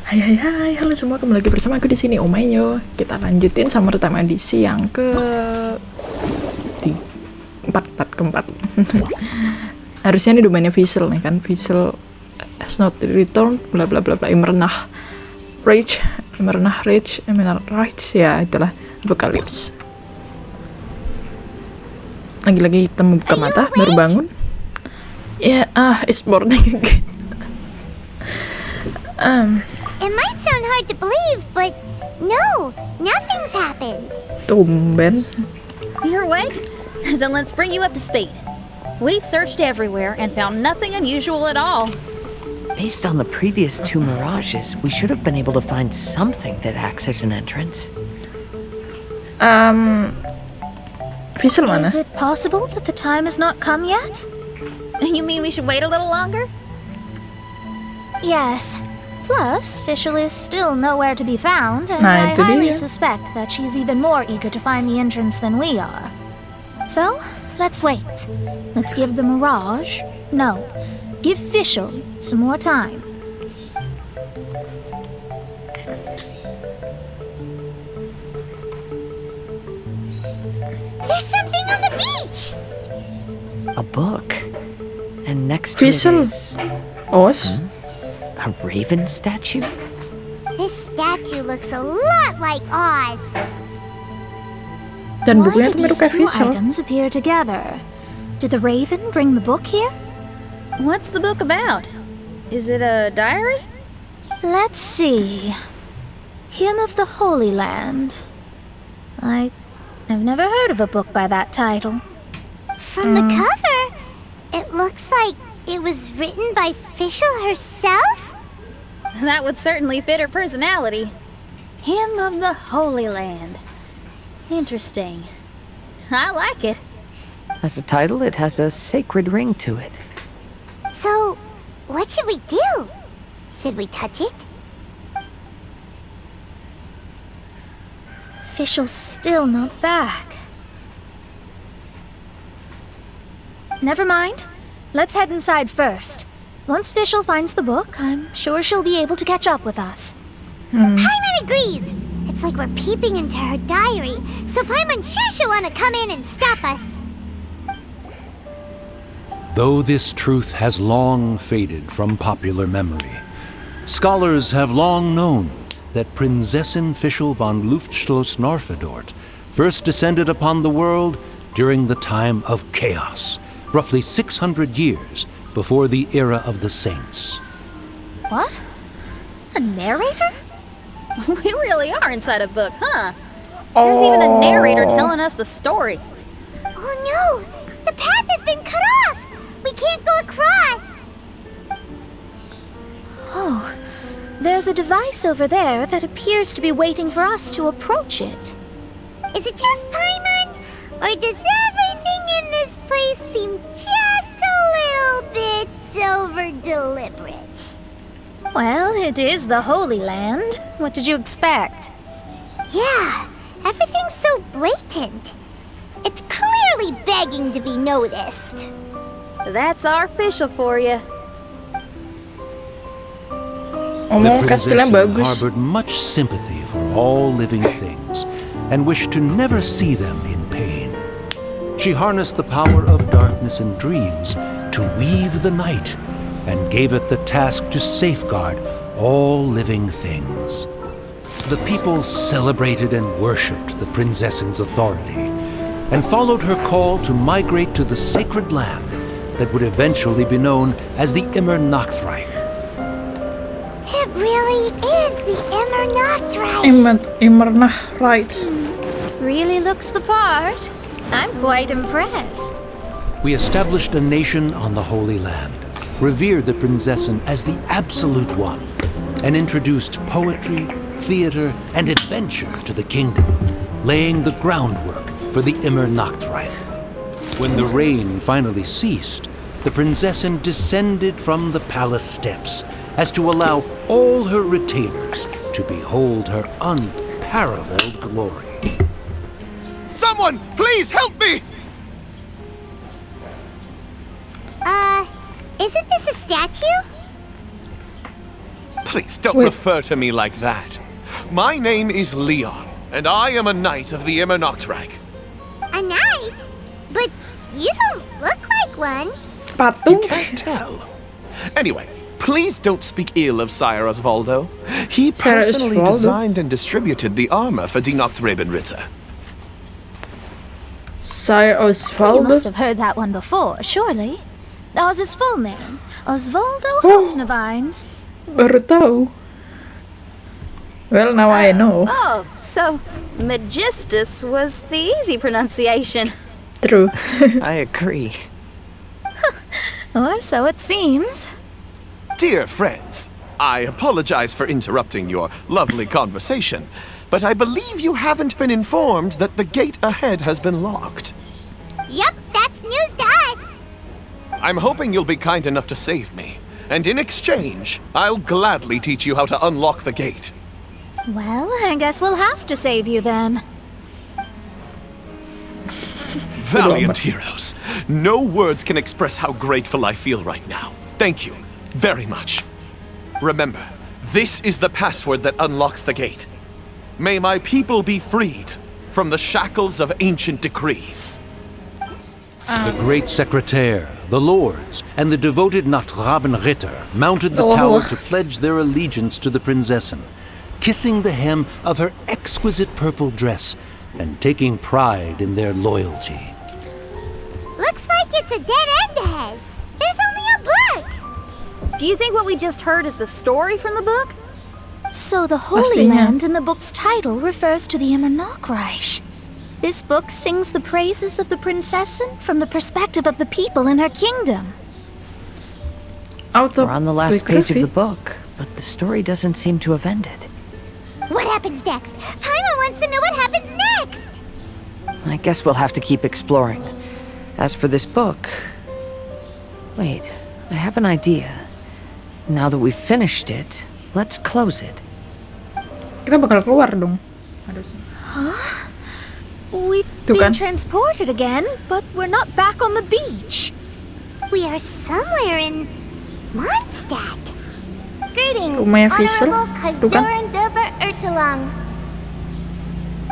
Hai, halo semua, kembali lagi bersama aku di sini, Omayo. Kita lanjutin sama rutama edisi yang keempat. Harusnya ini domainnya Fischl nih kan, Fischl has not returned, bla bla bla bla. Immernachtreich, ya itulah Apokalypse. Lagi-lagi kita membuka mata, baru bangun. Ya, it's morning again. It might sound hard to believe, but no, nothing's happened. Tumben. You're awake? Then let's bring you up to speed. We've searched everywhere and found nothing unusual at all. Based on the previous two mirages, we should have been able to find something that acts as an entrance. Fischl mana? Is it possible that the time has not come yet? You mean we should wait a little longer? Yes. Plus, Fischl is still nowhere to be found, and Nah, I itu highly dia. suspect that she's even more eager to find the entrance than we are. So, let's wait. Let's give the Mirage... No, give Fischl some more time. There's something on the beach! A book. And next to it Fischl. is Os? a raven statue? This statue looks a lot like Oz. Dan Why bukunya did tuh mirip these kayak two Fischl. items appear together? Did the raven bring the book here? What's the book about? Is it a diary? Let's see. Hymn of the Holy Land. I've never heard of a book by that title. From the cover, it looks like it was written by Fischl herself? That would certainly fit her personality. Hymn of the Holy Land. Interesting. I like it. As a title, it has a sacred ring to it. So, what should we do? Should we touch it? Fischl's still not back. Never mind. Let's head inside first. Once Fischl finds the book, I'm sure she'll be able to catch up with us. Paimon agrees! It's like we're peeping into her diary, so Paimon's sure she'll want to come in and stop us. Though this truth has long faded from popular memory, scholars have long known that Prinzessin Fischl von Luftschloss Norfedort first descended upon the world during the time of chaos, roughly 600 years before the era of the saints. What? A narrator? We really are inside a book, huh? There's even a narrator telling us the story. Oh no! The path has been cut off! We can't go across! Oh, there's a device over there that appears to be waiting for us to approach it. Is it just Paimon? Or does everything in this place seem just a little bit over-deliberate? Well, it is the Holy Land. What did you expect? Yeah, everything's so blatant. It's clearly begging to be noticed. That's our Fischl for you. Ngomong kastilnya bagus. harbored much sympathy for all living things and wished to never see them in pain. She harnessed the power of darkness and dreams to weave the night and gave it the task to safeguard all living things. The people celebrated and worshipped the Prinzessin's authority and followed her call to migrate to the sacred land that would eventually be known as the Immernachtreich. It really is the Immernachtreich. Immernachtreich. Really looks the part. I'm quite impressed. We established a nation on the Holy Land, revered the Prinzessin as the absolute one, and introduced poetry, theater, and adventure to the kingdom, laying the groundwork for the Immernachtreich. When the rain finally ceased, the Prinzessin descended from the palace steps as to allow all her retainers to behold her unparalleled glory. Someone, please help me! Isn't this a statue? Please don't Wait. refer to me like that. My name is Leon, and I am a knight of the Immernachtreich. A knight? But you don't look like one. Patung. You can't tell. Anyway, please don't speak ill of Sire Osvaldo. He Sire personally Osvaldo? designed and distributed the armor for Die Nachtrebenritter. Sire You Osvaldo. must have heard that one before, surely. That was his full name. Osvaldo Oh. Hoffnevines. Baru tahu. Well, now I know. Oh, so Magistus was the easy pronunciation. True. I agree. Or so it seems. Dear friends, I apologize for interrupting your lovely conversation, but I believe you haven't been informed that the gate ahead has been locked. Yup, that's news to us. I'm hoping you'll be kind enough to save me, and in exchange, I'll gladly teach you how to unlock the gate. Well, I guess we'll have to save you then. Valiant heroes, no words can express how grateful I feel right now. Thank you very much. Remember, this is the password that unlocks the gate. May my people be freed from the shackles of ancient decrees. The great secretaire, the lords, and the devoted Nachtrebenritter mounted the Oh. tower to pledge their allegiance to the Prinzessin, kissing the hem of her exquisite purple dress and taking pride in their loyalty. Looks like it's a dead end ahead. There's only a book. Do you think what we just heard is the story from the book? So the Holy Pastinya. Land in the book's title refers to the Immernachtreich. This book sings the praises of the Prinzessin from the perspective of the people in her kingdom. Auto. We're on the last page of the book, but the story doesn't seem to have ended. What happens next? Paimon wants to know what happens next. I guess we'll have to keep exploring. As for this book... Wait, I have an idea. Now that we've finished it, let's close it. Kita bakal keluar dong. Harusnya. We've Tuh been kan? transported again, but we're not back on the beach. We are somewhere in Mondstadt. Greetings, Rumahnya Fischl. Honorable Tuh kan? Kaiserin Derver Ertelang.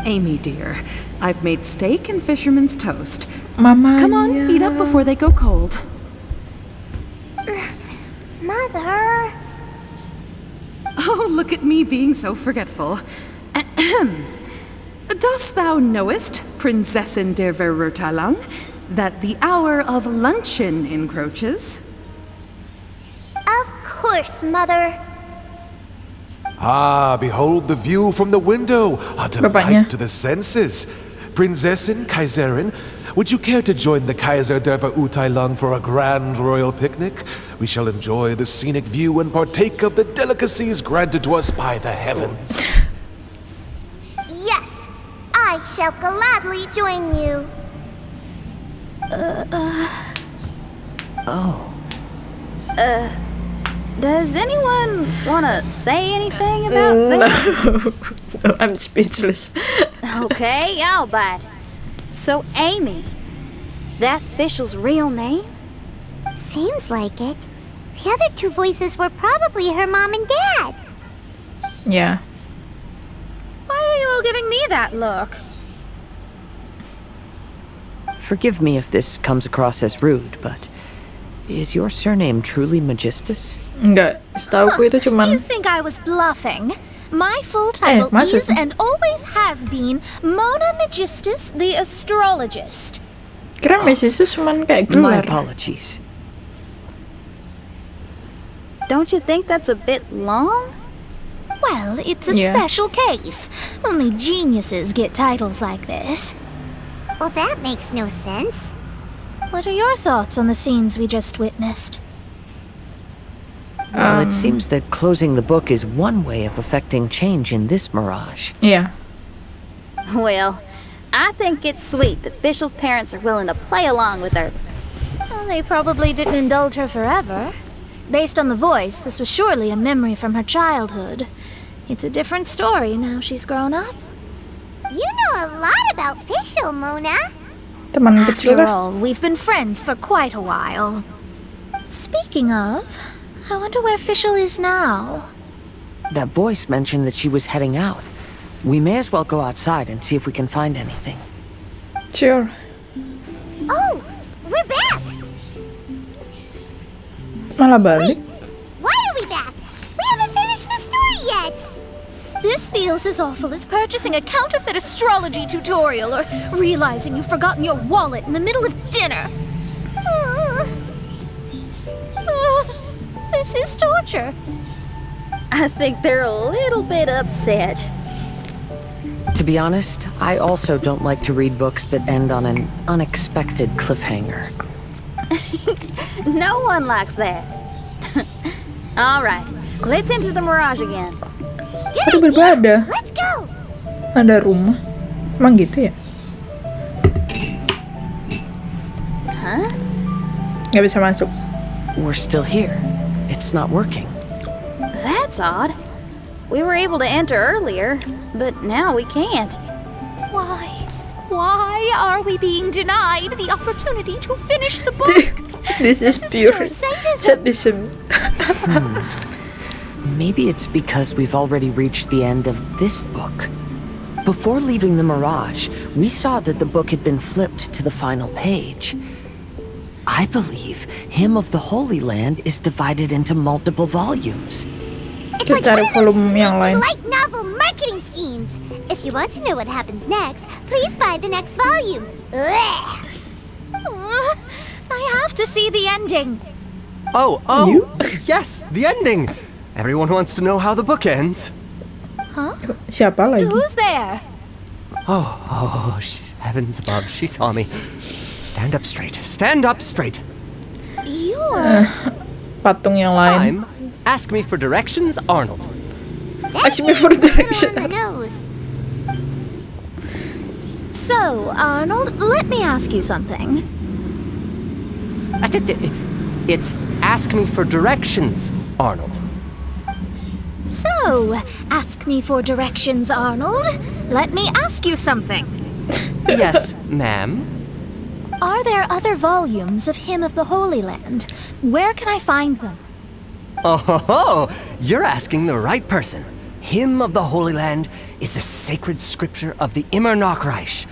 Amy, dear, I've made steak and fisherman's toast. Mamanya. Come on, eat up before they go cold. Mother. Oh, look at me being so forgetful. Ahem. Dost thou knowest, Prinzessin der Verurteilung, that the hour of luncheon encroaches? Of course, Mother. Ah, behold the view from the window. A Bapaknya. delight to the senses. Prinzessin, Kaiserin, would you care to join the Kaiser der Verurteilung for a grand royal picnic? We shall enjoy the scenic view and partake of the delicacies granted to us by the heavens. Yes, I shall gladly join you. Does anyone want to say anything about this? No, I'm speechless. Okay, I'll bite. So, Amy, that's Fischl's real name? Seems like it. The other two voices were probably her mom and dad. Yeah. Why are you all giving me that look? Forgive me if this comes across as rude, but... Is your surname truly Magistus? Enggak, setauku itu You cuman think I was bluffing? My full title masa is sih? and always has been Mona Magistus the Astrologist. kira Mrs. cuman kayak My gelar. apologies. Don't you think that's a bit long? Well, it's a Yeah. special case. Only geniuses get titles like this. Well, that makes no sense. What are your thoughts on the scenes we just witnessed? Well, it seems that closing the book is one way of affecting change in this mirage. Iya. Well, I think it's sweet that Fischl's parents are willing to play along with her. Well, they probably didn't indulge her forever. Based on the voice, this was surely a memory from her childhood. It's a different story now she's grown up. You know a lot about Fischl, Mona. Teman kecil After lah. all, we've been friends for quite a while. Speaking of, I wonder where Fischl is now. That voice mentioned that she was heading out. We may as well go outside and see if we can find anything. Sure. Oh, we're back! Malah balik. Why are we back? We haven't finished the story yet! This feels as awful as purchasing a counterfeit astrology tutorial or realizing you've forgotten your wallet in the middle of dinner. This is torture. I think they're a little bit upset. To be honest, I also don't like to read books that end on an unexpected cliffhanger. No one likes that. All right, let's enter the Mirage again. Ada berbeda. Let's go! Ada rumah. Emang gitu ya? Huh? Nggak bisa masuk. We're still here. It's not working. That's odd. We were able to enter earlier, but now we can't. Why? Why are we being denied the opportunity to finish the book? This is pure sadism. Maybe it's because we've already reached the end of this book. Before leaving the Mirage, we saw that the book had been flipped to the final page. I believe Hymn of the Holy Land is divided into multiple volumes. It's like Cari one of those volume yang lain. light novel marketing schemes. If you want to know what happens next, please buy the next volume. Ugh. I have to see the ending. Oh, yes, the ending. Everyone wants to know how the book ends. Huh? Siapa lagi? Who's there? Oh, heavens above, she saw me. Stand up straight. Stand up straight. You're... Patung yang lain. Ask me for directions, Arnold. Ask me for direction. On the nose. So, Arnold, let me ask you something. It's ask me for directions, Arnold. So, ask me for directions, Arnold. Let me ask you something. Yes, ma'am. Are there other volumes of Hymn of the Holy Land? Where can I find them? Oh, you're asking the right person. Hymn of the Holy Land is the sacred scripture of the Immernachtreich.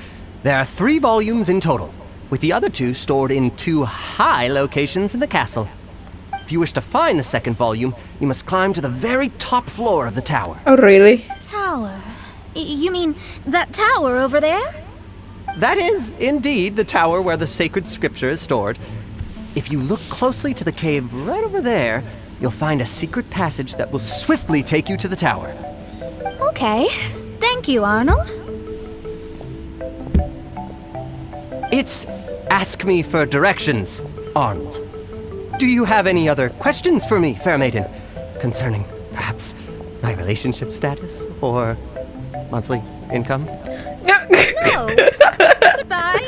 There are 3 volumes in total, with the other 2 stored in 2 high locations in the castle. If you wish to find the second volume, you must climb to the very top floor of the tower. Oh really? Tower? You mean that tower over there? That is, indeed, the tower where the sacred scripture is stored. If you look closely to the cave right over there, you'll find a secret passage that will swiftly take you to the tower. Okay. Thank you, Arnold. It's ask me for directions, Arnold. Do you have any other questions for me, fair maiden? Concerning, perhaps, my relationship status or monthly income? No. Goodbye.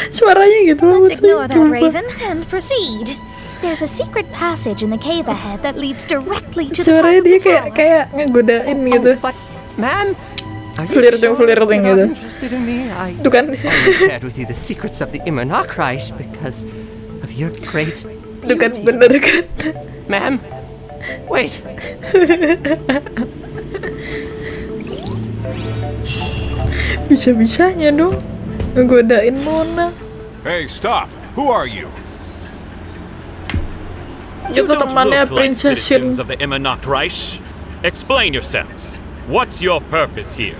Suaranya gitu. Let's ignore that, Raven, and proceed. There's a secret passage in the cave ahead that leads directly to the top Suaranya of the dia tower. kayak ngegodain gitu. But, ma'am, are you Flirting sure you're gitu. not interested in me? Tuh kan. I shared with you the secrets of the Immernachtreich because of your great Tuh kan, beauty. bener kan. Ma'am, wait. Bisa-bisanya dong ngegodain Mona. Hey, stop! Who are you? Itu temannya look like Princess citizens of the Immernachtreich. Explain yourselves. What's your purpose here?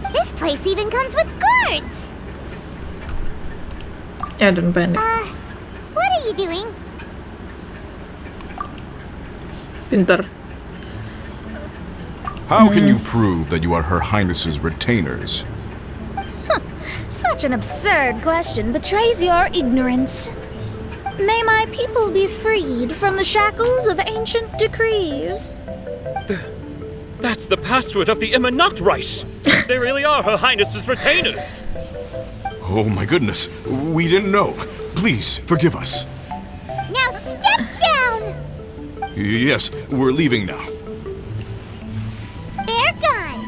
This place even comes with guards! Ya dan pendek. What are you doing? Pinter. How can you prove that you are Her Highness's retainers? Such an absurd question betrays your ignorance. May my people be freed from the shackles of ancient decrees. That's the password of the Immernachtreich. They really are Her Highness's retainers. Oh my goodness, we didn't know. Please, forgive us. Now step down! Yes, we're leaving now. They're gone!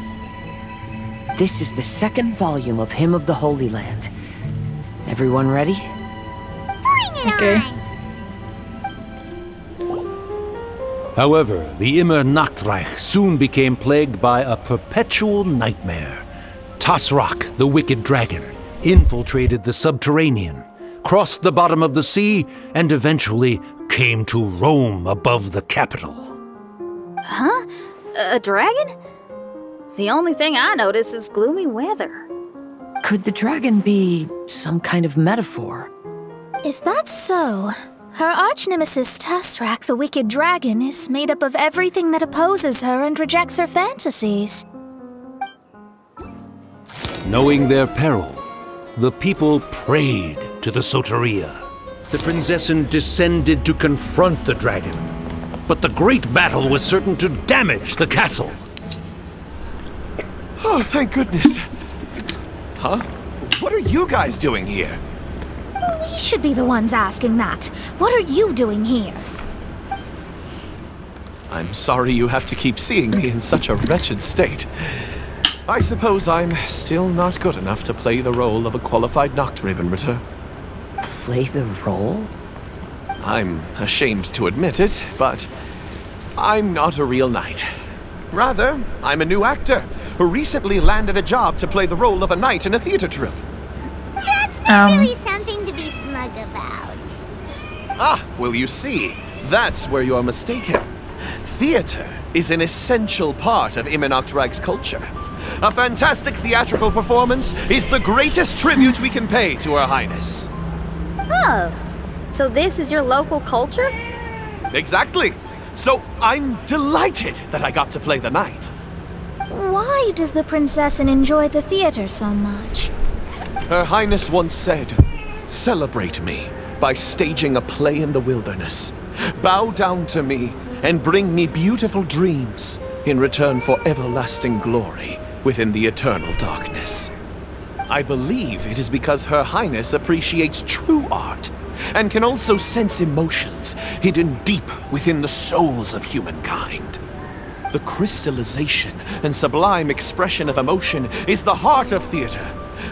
This is the second volume of Hymn of the Holy Land. Everyone ready? Bring it Okay. on! However, the Immernachtreich soon became plagued by a perpetual nightmare. Tasrak, the wicked dragon, infiltrated the subterranean, crossed the bottom of the sea, and eventually came to Rome above the capital. Huh? A dragon? The only thing I notice is gloomy weather. Could the dragon be some kind of metaphor? If that's so, her arch-nemesis Tasrak, the wicked dragon, is made up of everything that opposes her and rejects her fantasies. Knowing their peril, the people prayed to the Soteria. The Prinzessin descended to confront the dragon, but the great battle was certain to damage the castle. Oh, thank goodness. Huh? What are you guys doing here? We should be the ones asking that. What are you doing here? I'm sorry you have to keep seeing me in such a wretched state. I suppose I'm still not good enough to play the role of a qualified Nachtrebenritter. Play the role? I'm ashamed to admit it, but I'm not a real knight. Rather, I'm a new actor who recently landed a job to play the role of a knight in a theater troupe. That's not really something to be smug about. Ah, well, you see, that's where you're mistaken. Theater is an essential part of Immernachtreich's culture. A fantastic theatrical performance is the greatest tribute we can pay to Her Highness. Oh, so this is your local culture? Exactly. So I'm delighted that I got to play the knight. Why does the Prinzessin enjoy the theater so much? Her Highness once said, "Celebrate me by staging a play in the wilderness. Bow down to me and bring me beautiful dreams in return for everlasting glory within the eternal darkness." I believe it is because Her Highness appreciates true art and can also sense emotions hidden deep within the souls of humankind. The crystallization and sublime expression of emotion is the heart of theater.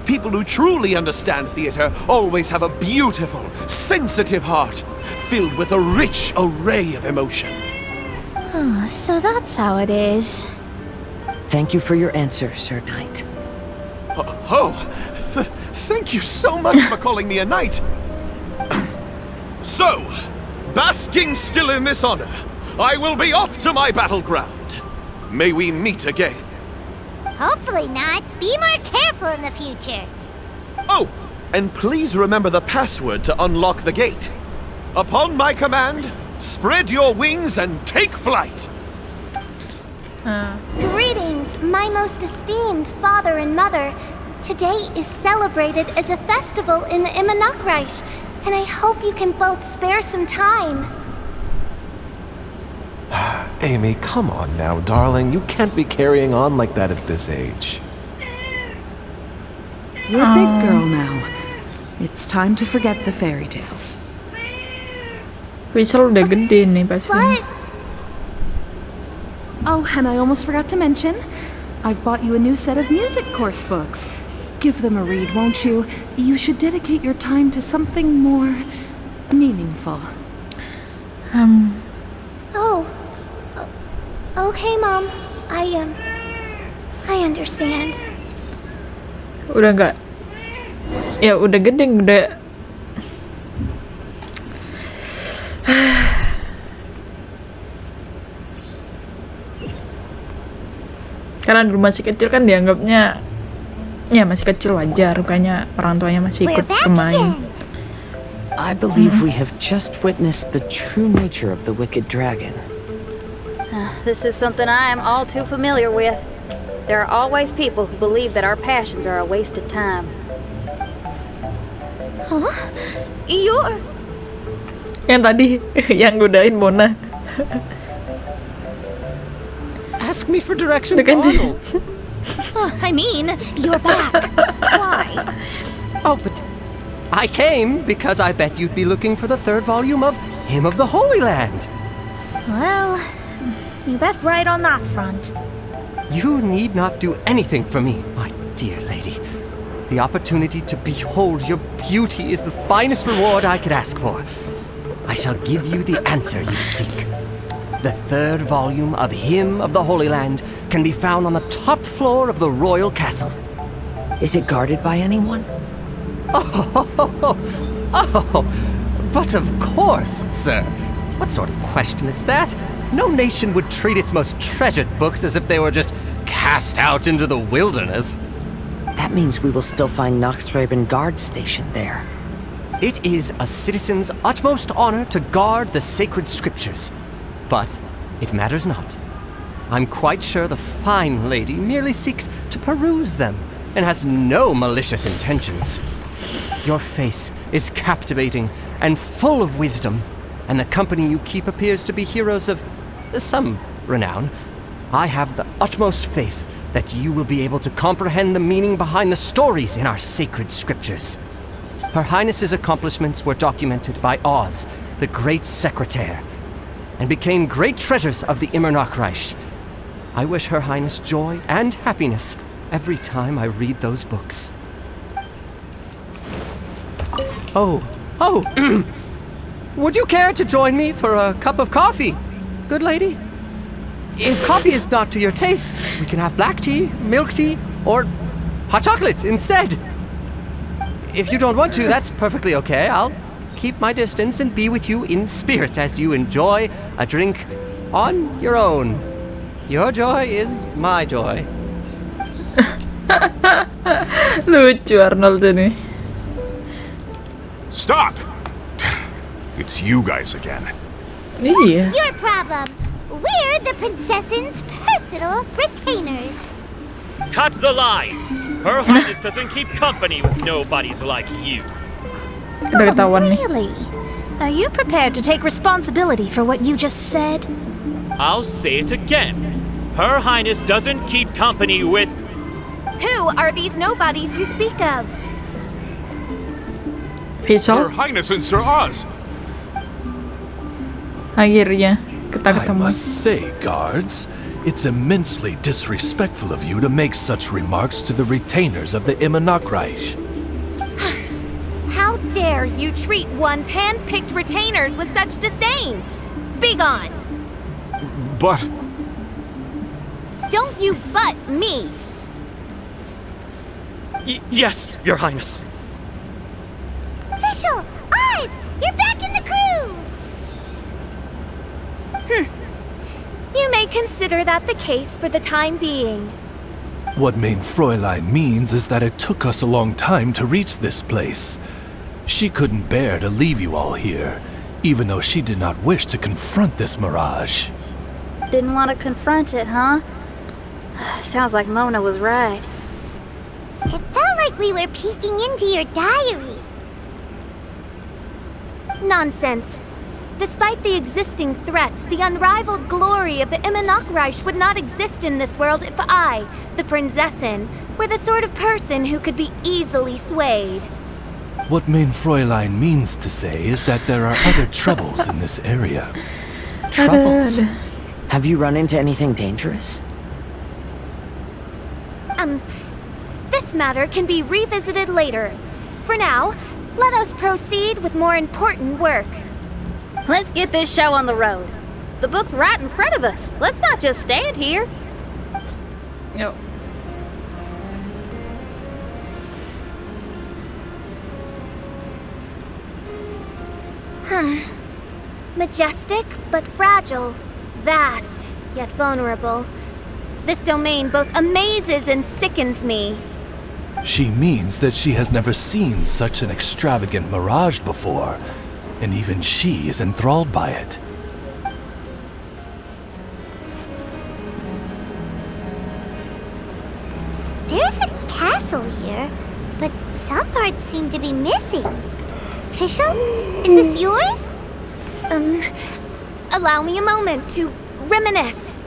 People who truly understand theater always have a beautiful, sensitive heart filled with a rich array of emotion. Oh, so that's how it is. Thank you for your answer, Sir Knight. Thank you so much for calling me a knight. So, basking still in this honor, I will be off to my battleground. May we meet again. Hopefully not. Be more careful in the future. Oh, and please remember the password to unlock the gate. Upon my command, spread your wings and take flight. Greetings, my most esteemed father and mother. Today is celebrated as a festival in the Immernachtreich, and I hope you can both spare some time. Amy, come on now, darling. You can't be carrying on like that at this age. You're a big girl now. It's time to forget the fairy tales. Fischl udah gede nih pasti. What? Oh, and I almost forgot to mention, I've bought you a new set of music course books. Give them a read, won't you? You should dedicate your time to something more meaningful. Oh. Okay, Mom. I understand. Udah nggak? Ya udah gede, udah. Karena dulu masih kecil kan dianggapnya ya masih kecil wajar, kayaknya orang tuanya masih ikut bermain. I believe we have just witnessed the true nature of the wicked dragon. This is something I am all too familiar with. There are always people who believe that our passions are a wasted time. Huh? You're... Yang tadi, yang godain Mona. Ask me for directions, Arnold. I mean, you're back. Why? Oh, but I came because I bet you'd be looking for the third volume of Hymn of the Holy Land. Well, you bet right on that front. You need not do anything for me, my dear lady. The opportunity to behold your beauty is the finest reward I could ask for. I shall give you the answer you seek. The third volume of Hymn of the Holy Land can be found on the top floor of the royal castle. Is it guarded by anyone? But of course, sir. What sort of question is that? No nation would treat its most treasured books as if they were just cast out into the wilderness. That means we will still find Nachtreibin guard stationed there. It is a citizen's utmost honor to guard the sacred scriptures. But it matters not. I'm quite sure the fine lady merely seeks to peruse them and has no malicious intentions. Your face is captivating and full of wisdom, and the company you keep appears to be heroes of some renown. I have the utmost faith that you will be able to comprehend the meaning behind the stories in our sacred scriptures. Her Highness's accomplishments were documented by Oz, the great secretaire, and became great treasures of the Immernachtreich. I wish Her Highness joy and happiness every time I read those books. Oh, would you care to join me for a cup of coffee, good lady? If coffee is not to your taste, we can have black tea, milk tea, or hot chocolate instead. If you don't want to, that's perfectly okay. I'll keep my distance and be with you in spirit as you enjoy a drink on your own. Your joy is my joy. Lucu Arnold ini. Stop! It's you guys again. Iya. Your problem. We're the princess's personal retainers. Cut the lies! Her Highness doesn't keep company with nobodies like you. Udah ketahuan nih. Really? Are you prepared to take responsibility for what you just said? I'll say it again. Her Highness doesn't keep company with... Who are these nobodies you speak of? Her Fischl. Highness and Sir Oz. Akhirnya kita I ketemu. must say, guards, it's immensely disrespectful of you to make such remarks to the retainers of the Immernachtreich. How dare you treat one's hand-picked retainers with such disdain? Begone! But... Don't you butt me! Yes, Your Highness. Fischl! Oz! You're back in the crew! You may consider that the case for the time being. What Mein Fräulein means is that it took us a long time to reach this place. She couldn't bear to leave you all here, even though she did not wish to confront this mirage. Didn't want to confront it, huh? Sounds like Mona was right. It felt like we were peeking into your diary. Nonsense. Despite the existing threats, the unrivaled glory of the Immernachtreich would not exist in this world if I, the Prinzessin, were the sort of person who could be easily swayed. What Mein Fräulein means to say is that there are other troubles in this area. Troubles? Have you run into anything dangerous? This matter can be revisited later. For now, let us proceed with more important work. Let's get this show on the road. The book's right in front of us. Let's not just stand here. Yuk. Majestic but fragile. Vast yet vulnerable. This domain both amazes and sickens me. She means that she has never seen such an extravagant mirage before, and even she is enthralled by it. There's a castle here, but some parts seem to be missing. Fischl, is this yours? Allow me a moment to reminisce.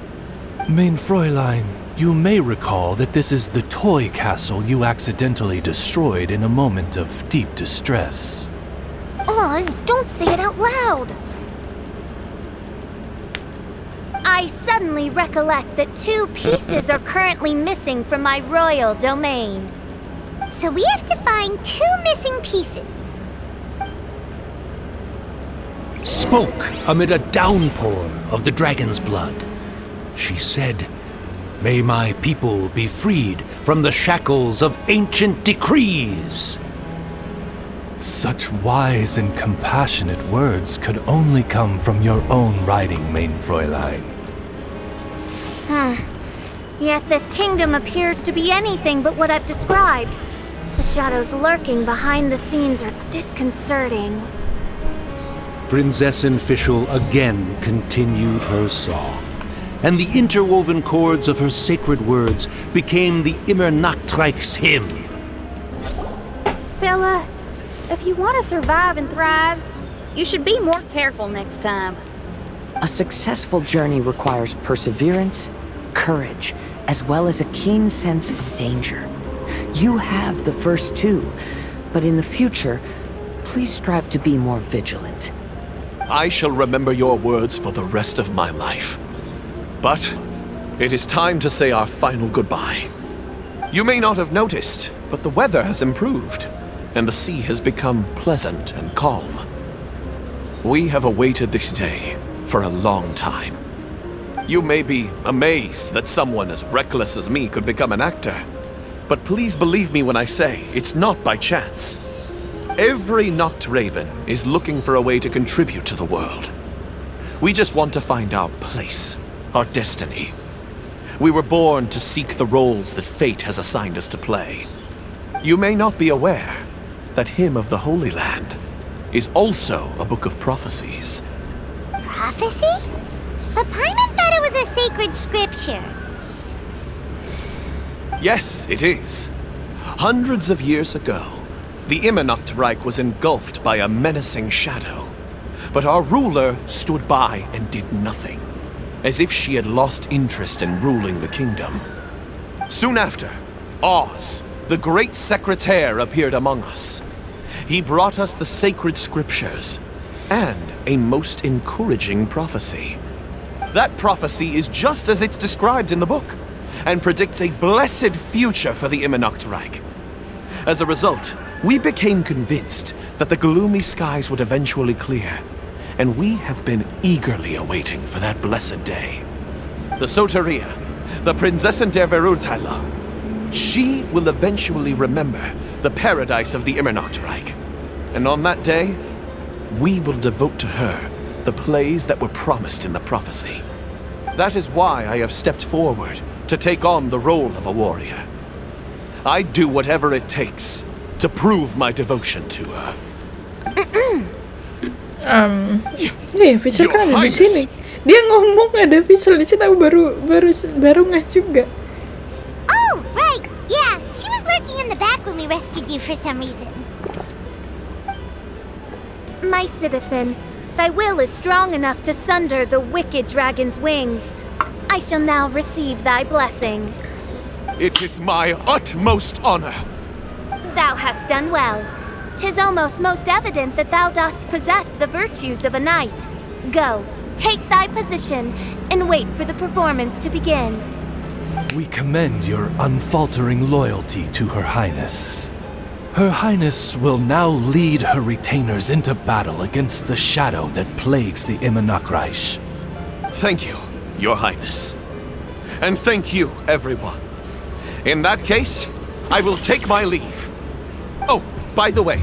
Mein Fräulein, you may recall that this is the toy castle you accidentally destroyed in a moment of deep distress. Oz, don't say it out loud. I suddenly recollect that 2 pieces are currently missing from my royal domain. So we have to find 2 missing pieces. spoke amid a downpour of the dragon's blood. She said, "May my people be freed from the shackles of ancient decrees." Such wise and compassionate words could only come from your own writing, mein Fräulein. Yet this kingdom appears to be anything but what I've described. The shadows lurking behind the scenes are disconcerting. Prinzessin Fischl again continued her song, and the interwoven chords of her sacred words became the Immernachtreich's hymn. Fella, if you want to survive and thrive, you should be more careful next time. A successful journey requires perseverance, courage, as well as a keen sense of danger. You have the first two, but in the future, please strive to be more vigilant. I shall remember your words for the rest of my life. But it is time to say our final goodbye. You may not have noticed, but the weather has improved, and the sea has become pleasant and calm. We have awaited this day for a long time. You may be amazed that someone as reckless as me could become an actor, but please believe me when I say it's not by chance. Every Nachtraben is looking for a way to contribute to the world. We just want to find our place, our destiny. We were born to seek the roles that fate has assigned us to play. You may not be aware that Hymn of the Holy Land is also a book of prophecies. Prophecy? But Paimon thought it was a sacred scripture. Yes, it is. Hundreds of years ago, the Immernachtreich was engulfed by a menacing shadow. But our ruler stood by and did nothing, as if she had lost interest in ruling the kingdom. Soon after, Oz, the great secretaire, appeared among us. He brought us the sacred scriptures and a most encouraging prophecy. That prophecy is just as it's described in the book, and predicts a blessed future for the Immernachtreich. As a result, we became convinced that the gloomy skies would eventually clear, and we have been eagerly awaiting for that blessed day. The Soteria, the Prinzessin der Verurteilung, she will eventually remember the paradise of the Immernachtreich, and on that day, we will devote to her the plays that were promised in the prophecy. That is why I have stepped forward to take on the role of a warrior. I'd do whatever it takes to prove my devotion to her. Nih, Fischl kan ada di sini. Dia ngomong ada Fischl di sini, aku baru ngeh juga. Oh, right. Yeah, she was lurking in the back when we rescued you for some reason. My citizen, thy will is strong enough to sunder the wicked dragon's wings. I shall now receive thy blessing. It is my utmost honor. Thou hast done well. 'Tis almost most evident that thou dost possess the virtues of a knight. Go, take thy position, and wait for the performance to begin. We commend your unfaltering loyalty to Her Highness. Her Highness will now lead her retainers into battle against the shadow that plagues the Immernachtreich. Thank you, Your Highness. And thank you, everyone. In that case, I will take my leave. Oh, by the way,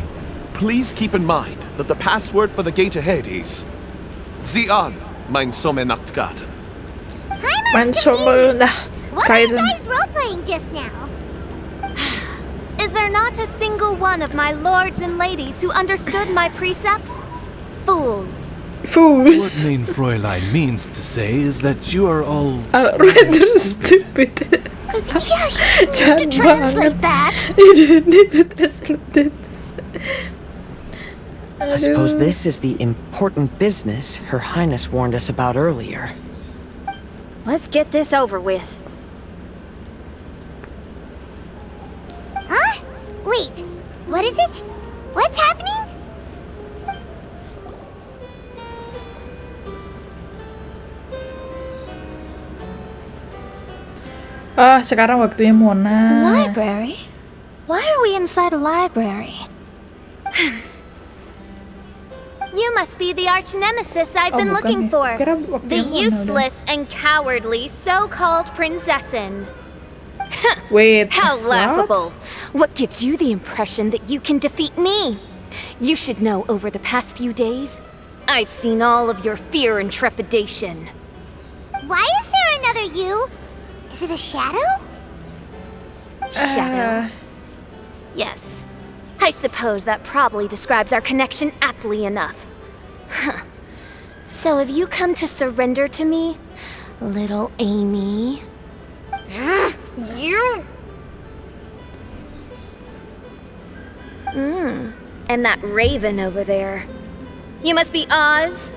please keep in mind that the password for the gate ahead is Zian, mein Sommernachtgarten. Mein Sommernachtgarten. What are you guys role-playing just now? Is there not a single one of my lords and ladies who understood my precepts? Fools. What mein Fräulein means to say is that you are all rather stupid. Yeah, you didn't need to translate that. You didn't need to translate that. I suppose this is the important business Her Highness warned us about earlier. Let's get this over with. Huh? Wait, what is it? What's happening? Sekarang waktunya Mona. Library? Why are we inside a library? You must be the arch nemesis I've Oh, been bukan. looking for. Kira waktu The yang mana useless and cowardly so-called Prinzessin. udah. Wait. How what? laughable. What gives you the impression that you can defeat me? You should know over the past few days, I've seen all of your fear and trepidation. Why is there another you? Is it a shadow? Shadow? Yes. I suppose that probably describes our connection aptly enough. So have you come to surrender to me, little Amy? You... And that raven over there. You must be Oz?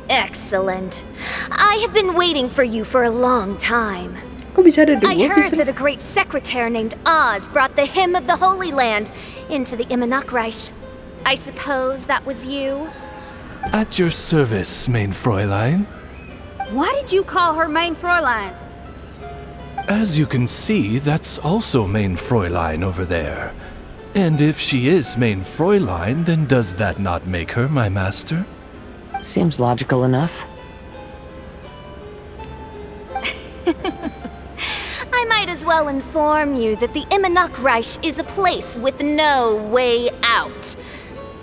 Excellent. I have been waiting for you for a long time. Kok bisa ada dua I heard Fischl? that a great secretary named Oz brought the hymn of the Holy Land into the Immernachtreich. I suppose that was you? At your service, main Fräulein. Why did you call her main Fräulein? As you can see, that's also main Fräulein over there. And if she is main Fräulein, then does that not make her my master? Seems logical enough. I might as well inform you that the Immernachtreich is a place with no way out.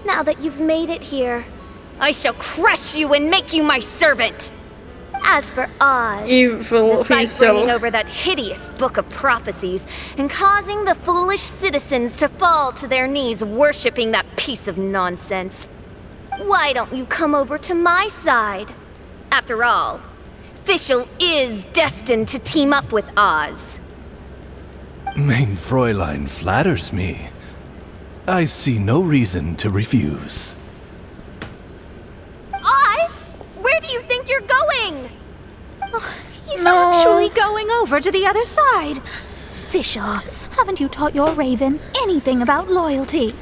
Now that you've made it here, I shall crush you and make you my servant. As for Oz, Evil despite Fischl. bringing over that hideous book of prophecies and causing the foolish citizens to fall to their knees worshipping that piece of nonsense, why don't you come over to my side? After all, Fischl is destined to team up with Oz. Main Fräulein flatters me. I see no reason to refuse. Oz? Where do you think you're going? He's actually going over to the other side. Fischl, haven't you taught your raven anything about loyalty?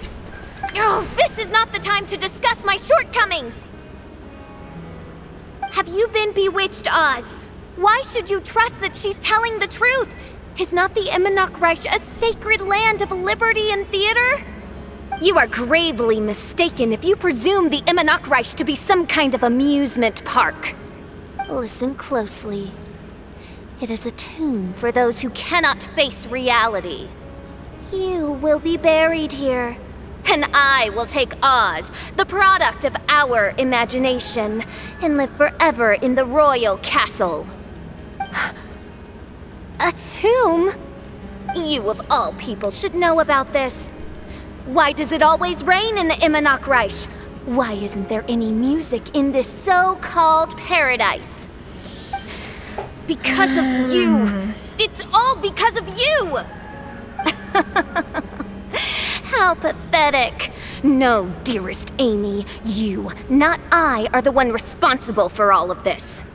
Oh, this is not the time to discuss my shortcomings! Have you been bewitched, Oz? Why should you trust that she's telling the truth? Is not the Immernachtreich a sacred land of liberty and theater? You are gravely mistaken if you presume the Immernachtreich to be some kind of amusement park. Listen closely. It is a tomb for those who cannot face reality. You will be buried here, and I will take Oz, the product of our imagination, and live forever in the royal castle. A tomb? You of all people should know about this. Why does it always rain in the Immernachtreich? Why isn't there any music in this so-called paradise? Because of you. It's all because of you! How pathetic. No, dearest Amy, you, not I, are the one responsible for all of this.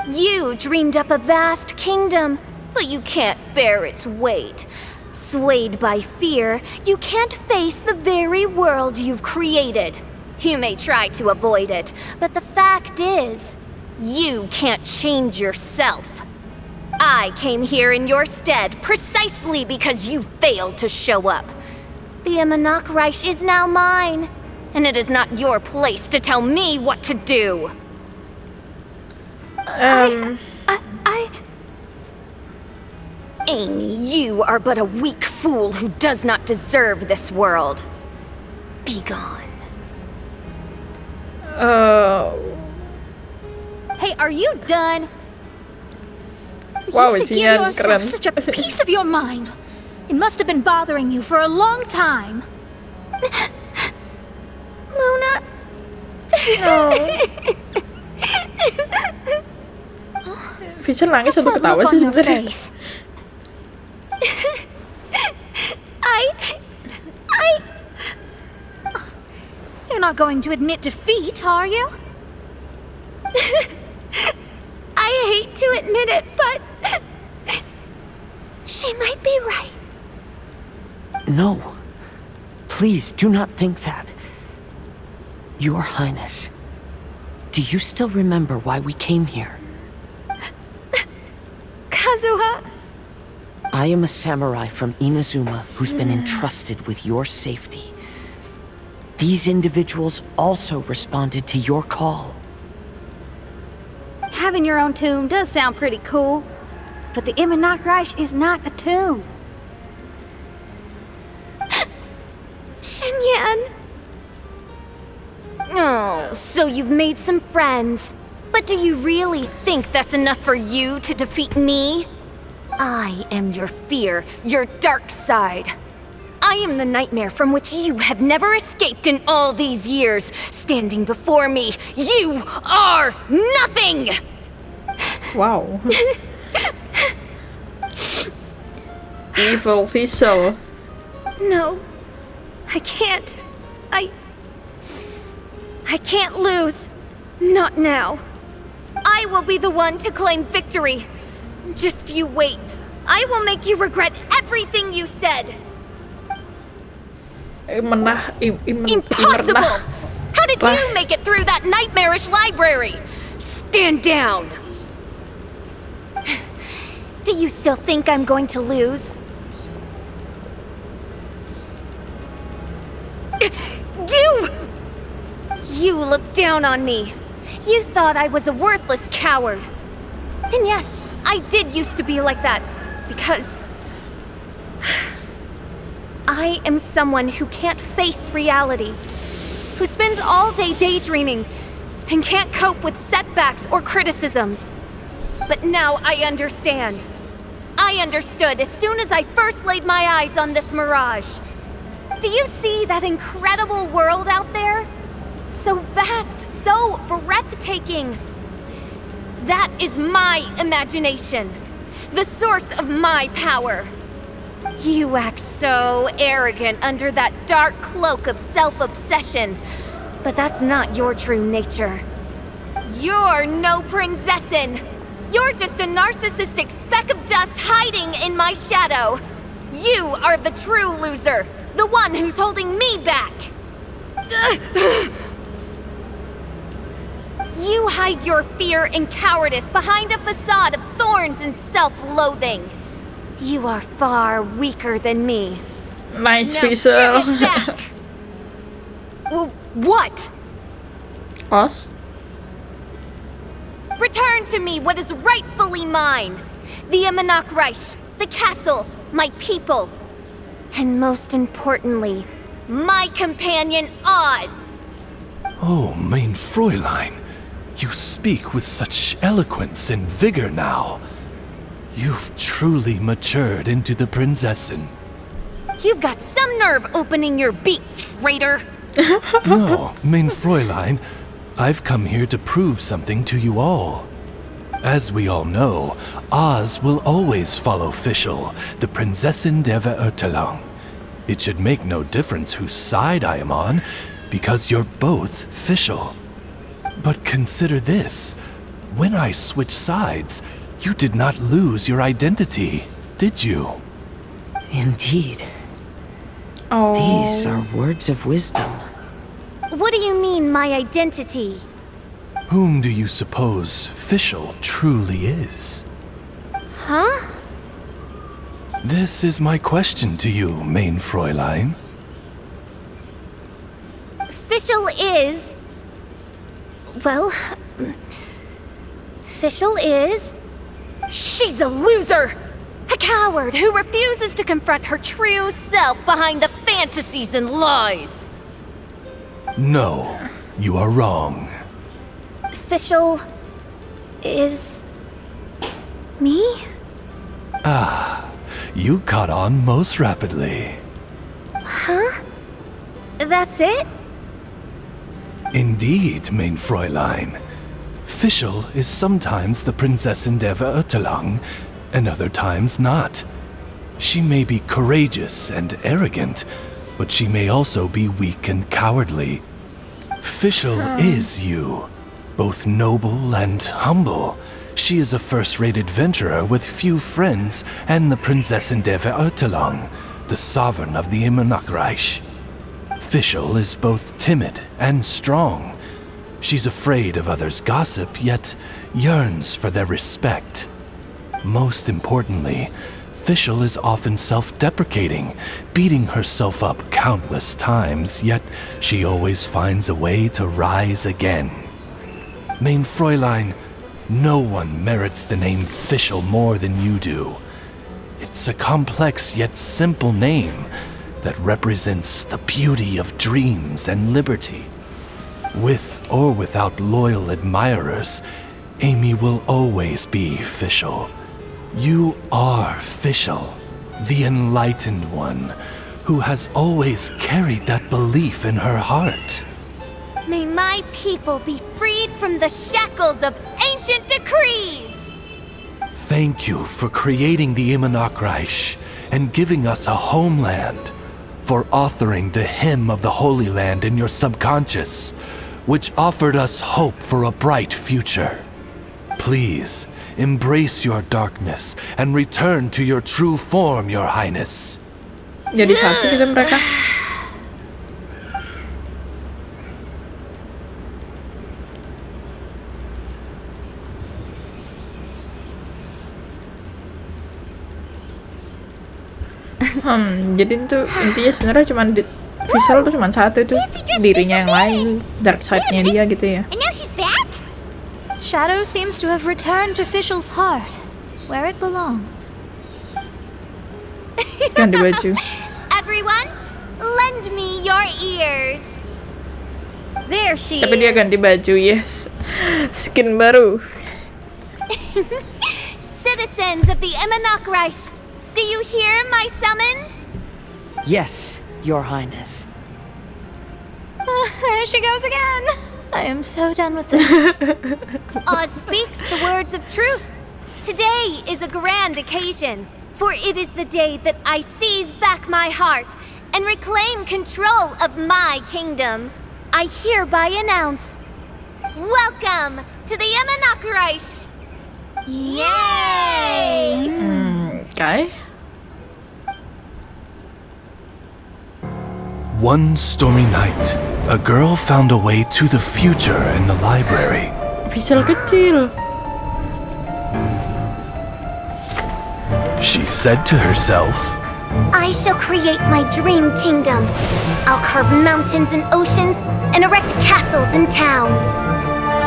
You dreamed up a vast kingdom, but you can't bear its weight. Swayed by fear, you can't face the very world you've created. You may try to avoid it, but the fact is, you can't change yourself. I came here in your stead precisely because you failed to show up. The Immernachtreich is now mine, and it is not your place to tell me what to do. Amy, you are but a weak fool who does not deserve this world. Be gone. Hey, are you done? Wow, To it's give Ian, yourself keren. such a piece of your mind. It must have been bothering you for a long time. Luna. Fischl nangis What's atau that ketawa look sih on your sebenarnya? face? You're not going to admit defeat, are you? I hate to admit it, but she might be right. No. Please do not think that. Your Highness, do you still remember why we came here? Kazuha. I am a samurai from Inazuma who's been entrusted with your safety. These individuals also responded to your call. Having your own tomb does sound pretty cool, but the Immernachtreich is not a tomb. Shenyan! Oh, so you've made some friends. But do you really think that's enough for you to defeat me? I am your fear, your dark side. I am the nightmare from which you have never escaped in all these years. Standing before me, you are nothing! Wow. Evil Fischl. No, I can't. I can't lose. Not now. I will be the one to claim victory. Just you wait. I will make you regret everything you said. Impossible! How did you make it through that nightmarish library? Stand down! Do you still think I'm going to lose? You looked down on me. You thought I was a worthless coward. And yes, I did used to be like that, because I am someone who can't face reality, who spends all day daydreaming and can't cope with setbacks or criticisms. But now I understand. I understood as soon as I first laid my eyes on this mirage. Do you see that incredible world out there? So vast, so breathtaking. That is my imagination, the source of my power. You act so arrogant under that dark cloak of self-obsession, but that's not your true nature. You're no princessin. You're just a narcissistic speck of dust hiding in my shadow. You are the true loser, the one who's holding me back. You hide your fear and cowardice behind a facade of thorns and self-loathing. You are far weaker than me. Nice, now Fischl. give it back. What? Us? Return to me what is rightfully mine. The Immernachtreich, the castle, my people. And most importantly, my companion Oz. Oh, mein Fräulein. You speak with such eloquence and vigor now. You've truly matured into the Prinzessin. You've got some nerve opening your beak, traitor. No, mein Fräulein, I've come here to prove something to you all. As we all know, Oz will always follow Fischl, the Prinzessin der Verurteilung. It should make no difference whose side I am on, because you're both Fischl. But consider this. When I switched sides, you did not lose your identity, did you? Indeed. Oh. These are words of wisdom. What do you mean, my identity? Whom do you suppose Fischl truly is? Huh? This is my question to you, mein Fräulein. Fischl is... Well... Fischl is... She's a loser! A coward who refuses to confront her true self behind the fantasies and lies! No, you are wrong. Fischl... is... me? Ah, you caught on most rapidly. Huh? That's it? Indeed, mein Fräulein. Fischl is sometimes the Prinzessin der Verurteilung, and other times not. She may be courageous and arrogant, but she may also be weak and cowardly. Fischl is you, both noble and humble. She is a first-rate adventurer with few friends and the Prinzessin der Verurteilung, the sovereign of the Immernachtreich. Fischl is both timid and strong. She's afraid of others' gossip, yet yearns for their respect. Most importantly, Fischl is often self-deprecating, beating herself up countless times, yet she always finds a way to rise again. Mein Fräulein, no one merits the name Fischl more than you do. It's a complex yet simple name that represents the beauty of dreams and liberty. With or without loyal admirers, Amy will always be Fischl. You are Fischl, the enlightened one, who has always carried that belief in her heart. May my people be freed from the shackles of ancient decrees! Thank you for creating the Immernachtreich and giving us a homeland, for authoring the hymn of the Holy Land in your subconscious, which offered us hope for a bright future. Please, embrace your darkness and return to your true form, Your Highness. Jadi satu kita mereka. Jadi itu intinya sebenarnya cuma Fischl tuh cuma satu, itu dirinya yang lain, dark side-nya dia gitu ya. And now she's back? Shadow seems to have returned to Fischl's heart, where it belongs. Ganti baju. Everyone, lend me your ears. There she Tapi dia is. ganti baju, yes. Skin baru. Citizens of the Immernachtreich, do you hear my summons? Yes, Your Highness. There she goes again. I am so done with this. Oz speaks the words of truth. Today is a grand occasion, for it is the day that I seize back my heart and reclaim control of my kingdom. I hereby announce, welcome to the Immernachtreich! Yay! Okay. One stormy night, a girl found a way to the future in the library. Fischl kecil. She said to herself, I shall create my dream kingdom. I'll carve mountains and oceans and erect castles and towns.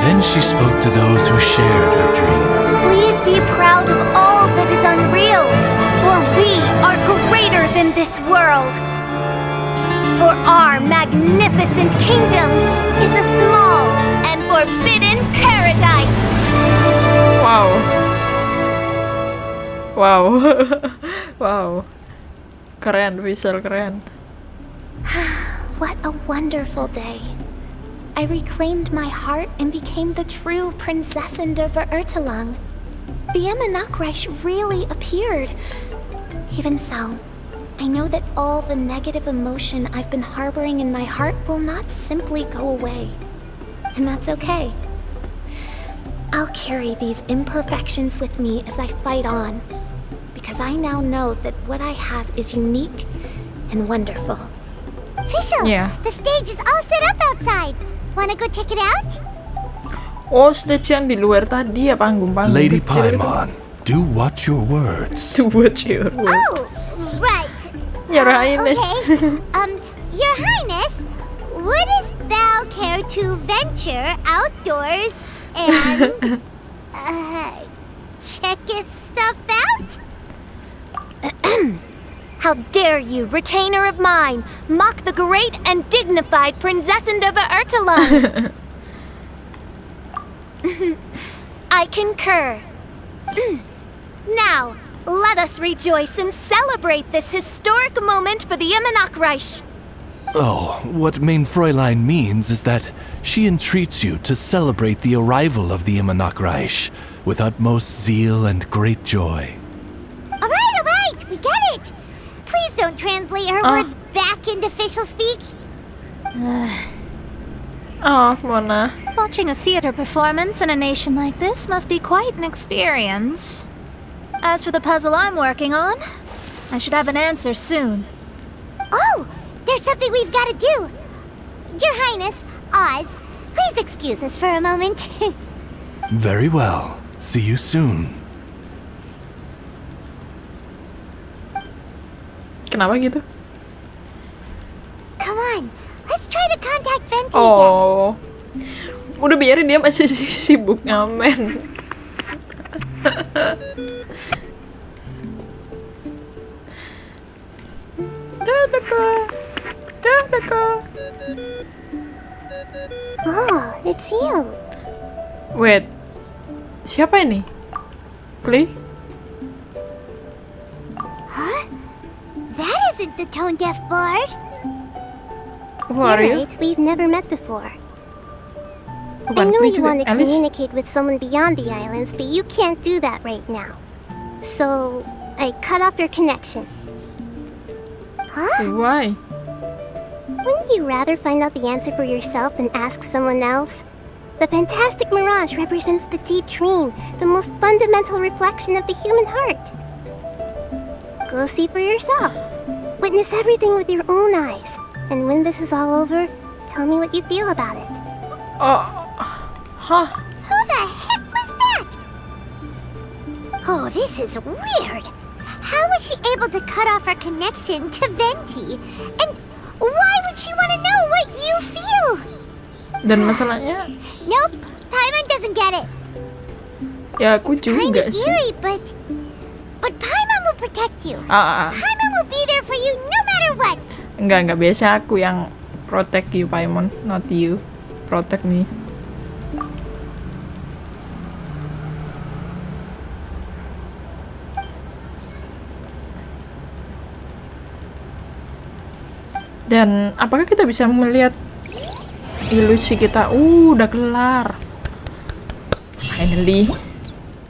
then she spoke to those who shared her dream. Please be proud of all that is unreal, for we are greater than this world. For our magnificent kingdom is a small and forbidden paradise. Wow. Wow. Wow. Keren, Fischl, keren. What a wonderful day. I reclaimed my heart and became the true Prinzessin der Verurteilung. The Immernachtreich really appeared. Even so, I know that all the negative emotion I've been harboring in my heart will not simply go away. And that's okay. I'll carry these imperfections with me as I fight on, because I now know that what I have is unique and wonderful. Fischl, Yeah. the stage is all set up outside. Wanna go check it out? Oh, stage yang di luar tadi ya, panggung-panggung Lady kecil itu. Paimon, do watch your words. To watch your words. Oh, right. Your Highness. Okay. Your Highness, wouldst thou care to venture outdoors and check its stuff out? How dare you, retainer of mine, mock the great and dignified Prinzessin der Verurteilung? I concur. Now, let us rejoice and celebrate this historic moment for the Immernachtreich. Oh, what Mein Fräulein means is that she entreats you to celebrate the arrival of the Immernachtreich with utmost zeal and great joy. All right, we got it. Please don't translate her words back into Fischl speak. Oh, Mona. Watching a theater performance in a nation like this must be quite an experience. As for the puzzle I'm working on, I should have an answer soon. Oh, there's something we've got to do. Your Highness, Oz, please excuse us for a moment. Very well. See you soon. kenapa gitu? Come on, let's try to contact Venti again. Oh, udah biarin dia masih sibuk ngamen. Oh, it's you. Wait, siapa ini? Clay? Huh? That isn't the tone-deaf bard. Who are you? You're right, we've never met before. I Bukan know Clay you juga, want to Alice. communicate with someone beyond the islands, but you can't do that right now. So, I cut off your connection. Huh? Why? Wouldn't you rather find out the answer for yourself than ask someone else? The fantastic mirage represents the deep dream, the most fundamental reflection of the human heart. Go see for yourself. Witness everything with your own eyes. And when this is all over, tell me what you feel about it. Oh, huh? Who the heck was that? Oh, this is weird. How was she able to cut off her connection to Venti? And why would she want to know what you feel? Dan masalahnya, Nope, Paimon doesn't get it. ya aku juga Kinda sih. eerie, but Paimon will protect you. Paimon will be there for you no matter what. Enggak biasa aku yang protect you, Paimon, not you. Protect me. Dan apakah kita bisa melihat ilusi kita? Udah kelar. Finally.